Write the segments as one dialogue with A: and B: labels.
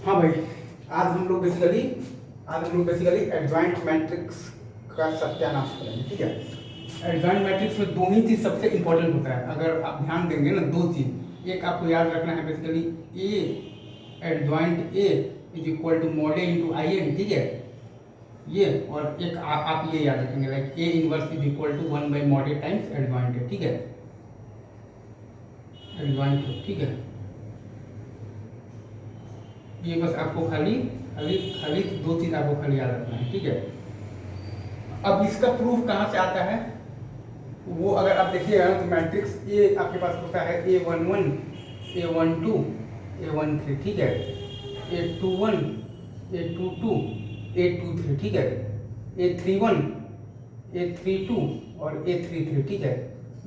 A: हाँ भाई, आज हम लोग बेसिकली एडजॉइंट मैट्रिक्स का सत्यानाश करेंगे। ठीक है, एडजॉइंट मैट्रिक्स में दो ही चीज़ सबसे इंपॉर्टेंट होता है। अगर आप ध्यान देंगे ना, दो चीज़, एक आपको याद रखना है basically A adjoint A is equal to mod A into I n. ठीक है, ये, और एक आप ये याद रखेंगे like A inverse is equal to 1 by mod A times adjoint A. ठीक है, एडजॉइंट ए। ठीक है, ये बस आपको खाली खाली खाली दो चीज आपको खाली याद रखना है। ठीक है, अब इसका प्रूफ कहाँ से आता है वो अगर आप देखिएगा तो मैट्रिक्स ए आपके पास होता है A11 A12 A13। ठीक है, A21 A22 A23। ठीक है, A31 A32 और A33। ठीक है,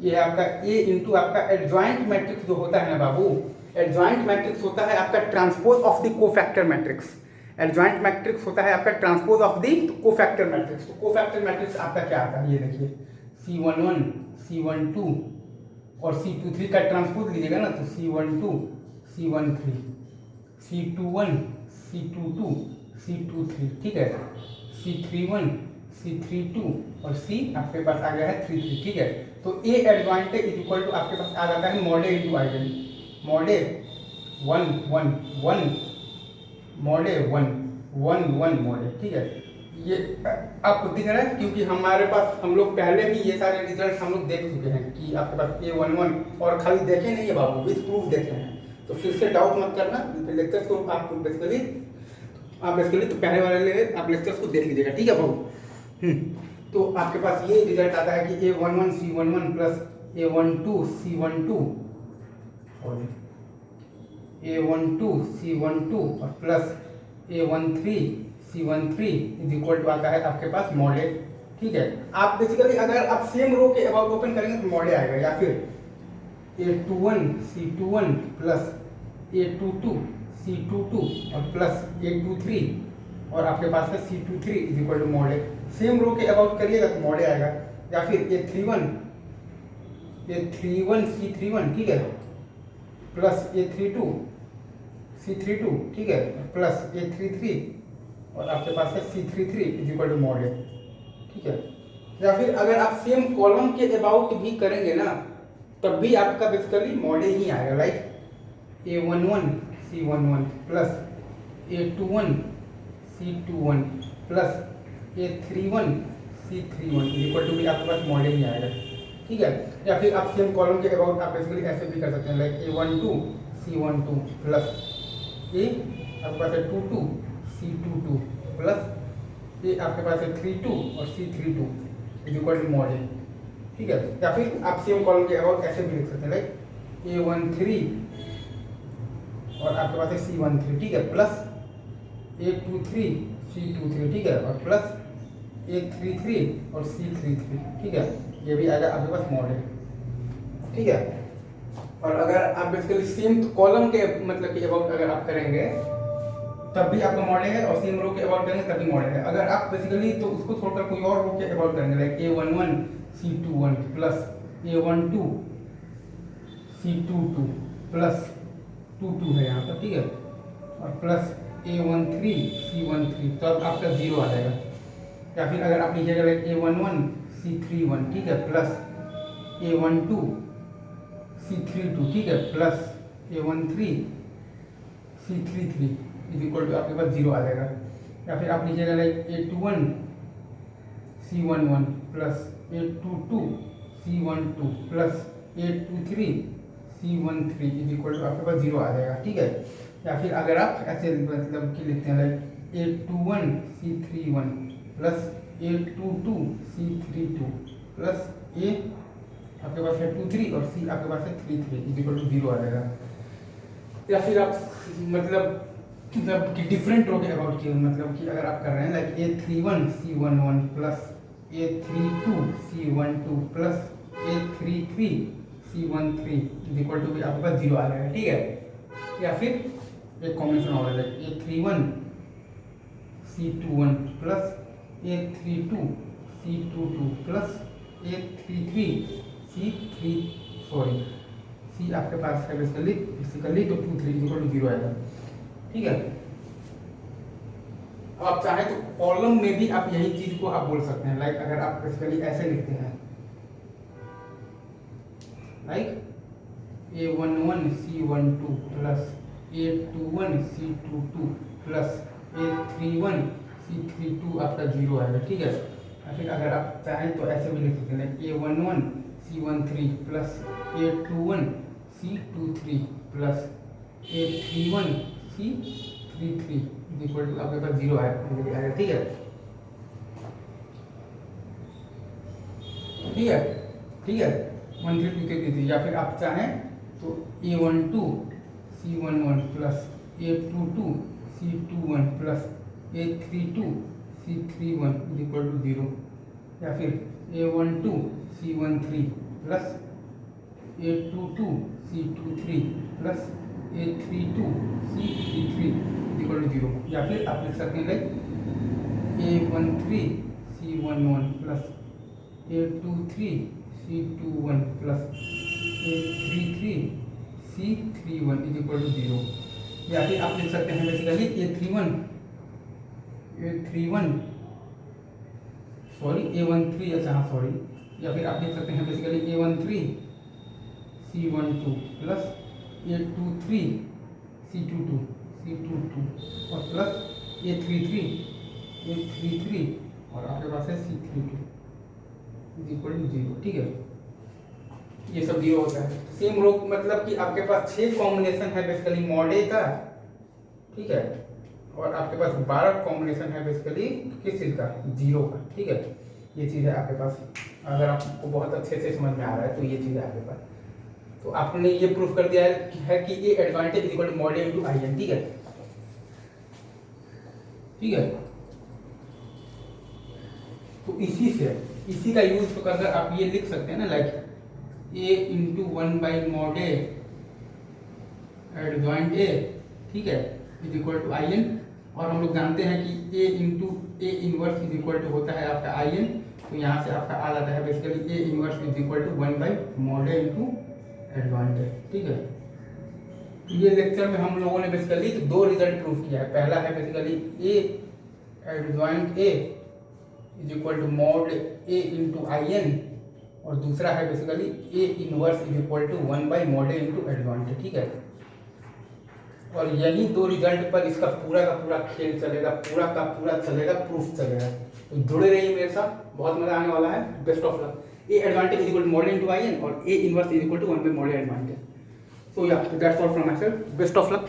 A: ये आपका A इंटू आपका एडजॉइंट मैट्रिक्स जो होता है ना बाबू, एडजॉइंट मैट्रिक्स होता है आपका transpose of the cofactor matrix. Adjoint matrix होता है आपका transpose of the cofactor matrix. तो कोफैक्टर मैट्रिक्स आपका क्या आता है, ये देखिए C11 C12 और C23 का ट्रांसपोज लीजिएगा ना तो C12 C13 C21 C22 C23। ठीक है, C31 C32 और C आपके पास आ गया है 33। ठीक है, तो A adjoint is equal to आपके पास आ जाता है mod A into I n. Mod a 1 1 1 mod a 1 1 1 mod a. ठीक है, ये आपको दिख रहा है क्योंकि हमारे पास हम लोग पहले भी ये सारे रिजल्ट हम लोग देख चुके हैं कि आपके पास A11 और खाली देखे नहीं है बाबू, विद प्रूफ देखे हैं। तो फिर से डाउट मत करना, लेक्चर्स को आप बेसिकली तो पहले वाले आप लेक्चर्स को देख लीजिएगा। ठीक है बाबू। तो आपके पास ये रिजल्ट आता है कि A11 C11 plus A12 C12 और A12 C12 और plus A13 C13 is equal to आता है आपके पास मॉड ए। ठीक है, आप बेसिकली अगर आप सेम रो के अबाउट ओपन करेंगे तो मॉड ए आएगा, या फिर A21 C21 plus A22 C22 और प्लस A23 और आपके पास है C23 is equal to mod A. Same row के अबाउट करिएगा तो मॉड ए आएगा, या फिर A31 C31। ठीक है, प्लस A32 C32। ठीक है, प्लस A33 और आपके पास है C33 is equal to mod a. ठीक है, या फिर अगर आप सेम कॉलम के अबाउट भी करेंगे ना तब भी आपका बेसिकली मॉड ए ही आएगा, like A11 C11 plus A21 C21 plus A31 C31 is equal to भी आपके पास मॉड ए ही आएगा। ठीक है, या फिर आप सेम कॉलम के अबाउट आप बेसिकली ऐसे भी कर सकते हैं, लाइक A12 C12 प्लस ए आपके पास है 22 C22 प्लस ए आपके पास है 32 और C32 is equal to mod a. ठीक है, या फिर आप सेम कॉलम के अबाउट ऐसे भी लिख सकते हैं, लाइक A13 और आपके पास है C13। ठीक है, प्लस A23 C23। ठीक है, और प्लस A33 और C33। ठीक है, ये भी आएगा आपके पास मॉड ए। ठीक है, और अगर आप बेसिकली सेम कॉलम के मतलब के अबाउट अगर आप करेंगे तब भी आपका मॉड ए है, और सेम रो के अबाउट करेंगे तब भी मॉड ए है। अगर आप बेसिकली तो उसको छोड़कर कोई और रो के अबाउट करेंगे, like A11 C21 plus A12 C22 plus 22 है यहाँ पर। ठीक है, और प्लस A13 C13, तो अब आपका 0 आ जाएगा। या फिर अगर आप लीजिएगा लाइक A11 C31। ठीक है, प्लस A12 C32। ठीक है, plus A13 C33 is equal to आपके पास 0 आ जाएगा। या फिर आप लीजिएगा like A21 C11 plus A22 C12 plus A23 C13 is equal to आपके पास 0 आ जाएगा। ठीक है, या फिर अगर आप ऐसे मतलब कि लिखते हैं like A21 C31 plus A22 C32 plus A आपके पास है 23 और C आपके पास है 33 इज इक्वल टू 0 आ जाएगा। या फिर आप मतलब कि डिफरेंट रो के अबाउट किए, मतलब कि अगर आप कर रहे हैं like A31 C11 plus A32 C12 plus A33 C13 is equal to भी आपके पास 0 आ जाएगा। ठीक है, या फिर एक कॉम्बिनेशन और है A31 C21 plus A32 C22 plus A33 C आपके पास है बेसिकली तो 2 3 इक्वल टू 0 आएगा। ठीक है, अब आप चाहें तो कॉलम में भी आप यही चीज को आप बोल सकते हैं। लाइक अगर आप बेसिकली ऐसे लिखते हैं, like A11 C12 plus A21 C22 plus A31 C32 आपका 0 आएगा, ठीक है। या फिर अगर आप चाहें तो ऐसे भी लिख सकते हैं, A11 C13 plus A21 C23 plus A31 C33 equal to आपके पास 0 आएगा, ठीक है, ठीक है, ठीक है। 1 3 2 3 3, या फिर आप चाहें तो A12 C11 plus A22 C21 plus A32 C31 equal to 0, या फिर A12 C13 plus A22 C23 plus A32 C33 equal to 0, या फिर आप लिख सकते हैं like A13 C11 plus A23 C21 plus A33 C31 equal to 0, या फिर आप लिख सकते हैं बेसिकली A31 सॉरी A13, अच्छा हाँ सॉरी, या फिर आप लिख सकते हैं basically A13 C12 plus A23 C22 और प्लस A33 और आपके पास है C32 इक्वल टू 0, ठीक है। ये सब 0 होता है। सेम रो मतलब कि आपके पास 6 कॉम्बिनेशन है बेसिकली मॉड ए का, ठीक है, और आपके पास 12 कॉम्बिनेशन है बेसिकली किस चीज़ का, 0 का, ठीक है। ये चीज़ है आपके पास। अगर आपको बहुत अच्छे से समझ में आ रहा है तो ये चीज़ है आपके पास। तो आपने ये प्रूफ कर दिया है कि ये advantage equal to mod A into I n, ठीक है, ठीक है। तो इसी का यूज तो कर आप ये लिख सकते हैं ना, like a into 1/mod a adjoint a, ठीक है, is equal to I n. और हम लोग जानते हैं कि a into A inverse is equal to होता है आपका आई एन, तो यहाँ से आपका आ जाता है basically a inverse is equal to 1/mod a into adjoint a, ठीक है। ये लेक्चर में हम लोगों ने बेसिकली 2 रिजल्ट प्रूफ किया है। पहला है basically a adjoint a is equal to mod a into I n, और दूसरा है basically a inverse is equal to 1/mod a into adjoint, ठीक है। और यही 2 रिजल्ट पर इसका पूरा का पूरा खेल चलेगा, पूरा का पूरा चलेगा, प्रूफ चलेगा। तो जुड़े रहिए मेरे साथ, बहुत मजा आने वाला है। Best of luck. a advantage is equal to mod a into I n और a inverse is equal to 1/mod a advantage. So या that's all from my self. Best of luck.